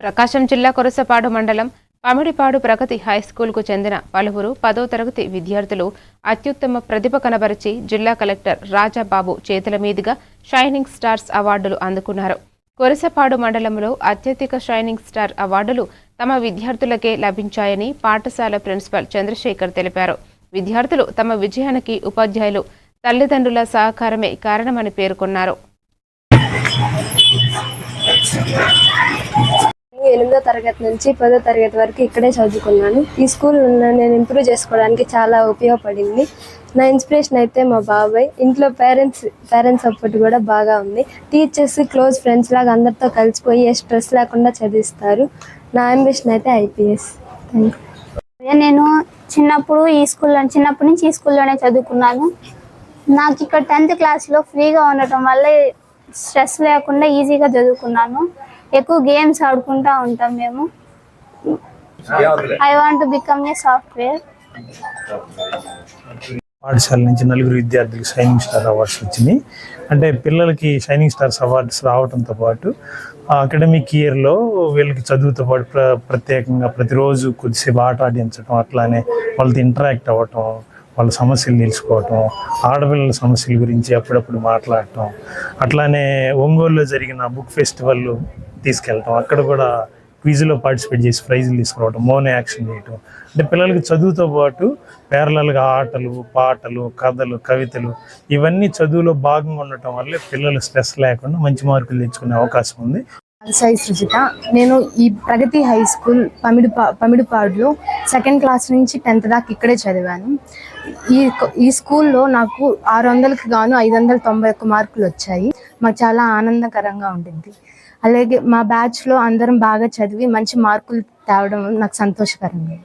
ప్రకాశం జిల్లా కొరసపాడు మండలం పమిడిపాడు ప్రగతి హైస్కూల్కు చెందిన పలువురు 10వ తరగతి విద్యార్థులు అత్యుత్తమ ప్రతిభ కనబరిచి జిల్లా కలెక్టర్ రాజాబాబు చేతుల మీదుగా షైనింగ్ స్టార్స్ అవార్డులు అందుకున్నారు. కొరసపాడు మండలంలో అత్యధిక షైనింగ్ స్టార్ అవార్డులు తమ విద్యార్థులకే లభించాయని పాఠశాల ప్రిన్సిపల్ చంద్రశేఖర్ తెలిపారు. విద్యార్థులు తమ విజయానికి ఉపాధ్యాయులు, తల్లిదండ్రుల సహకారమే కారణమని పేర్కొన్నారు. 8వ తరగతి నుంచి 10వ తరగతి వరకు ఇక్కడే చదువుకున్నాను. ఈ స్కూల్ నేను ఇంప్రూవ్ చేసుకోవడానికి చాలా ఉపయోగపడింది. నా ఇన్స్పిరేషన్ అయితే మా బాబాయ్. ఇంట్లో పేరెంట్స్ సపోర్ట్ కూడా బాగా ఉంది. టీచర్స్ క్లోజ్ ఫ్రెండ్స్ లాగా అందరితో కలిసిపోయి ఏ స్ట్రెస్ లేకుండా చదివిస్తారు. నా అంబిషన్ అయితే ఐపీఎస్. నేను చిన్నప్పటి నుంచి ఈ స్కూల్లోనే చదువుకున్నాను. నాకు ఇక్కడ 10th క్లాస్లో ఫ్రీగా ఉండటం వల్ల స్ట్రెస్ లేకుండా ఈజీగా చదువుకున్నాను. ఎక్కువ గేమ్స్ ఆడుకుంటూ ఉంటాం మేము. I want to become a software. పాఠశాల నుంచి 4 విద్యార్థులకు షైనింగ్ స్టార్ అవార్డ్స్ వచ్చినాయి. అంటే పిల్లలకి షైనింగ్ స్టార్స్ అవార్డ్స్ రావడంతో పాటు అకాడమిక్ ఇయర్లో వీళ్ళకి చదువుతో పాటు ప్రత్యేకంగా ప్రతిరోజు కొద్దిసేపు ఆట ఆడించడం, అట్లానే వాళ్ళతో ఇంటరాక్ట్ అవ్వటం, వాళ్ళ సమస్యలు తెలుసుకోవటం, ఆడపిల్లల సమస్యల గురించి అప్పుడప్పుడు మాట్లాడటం, అట్లానే ఒంగోలులో జరిగిన బుక్ ఫెస్టివల్ తీసుకెళ్ళటం, అక్కడ కూడా క్విజ్లో పార్టిసిపేట్ చేసి ప్రైజులు తీసుకురావడం, మౌన యాక్షన్ చేయటం. అంటే పిల్లలకి చదువుతో పాటు ప్యారలల్గా ఆటలు, పాటలు, కథలు, కవితలు ఇవన్నీ చదువులో భాగంగా ఉండటం వల్లే పిల్లలు స్ట్రెస్ లేకుండా మంచి మార్కులు తెచ్చుకునే అవకాశం ఉంది. సాయి సృజిత. నేను ఈ ప్రగతి హై స్కూల్ పమిడిపాడులో 2nd క్లాస్ నుంచి 10th దాకా ఇక్కడే చదివాను. ఈ స్కూల్లో నాకు 600కి గాను 591 మార్కులు వచ్చాయి. మాకు చాలా ఆనందకరంగా ఉంటుంది. అలాగే మా బ్యాచ్లో అందరం బాగా చదివి మంచి మార్కులు తేవడం నాకు సంతోషకరంగా.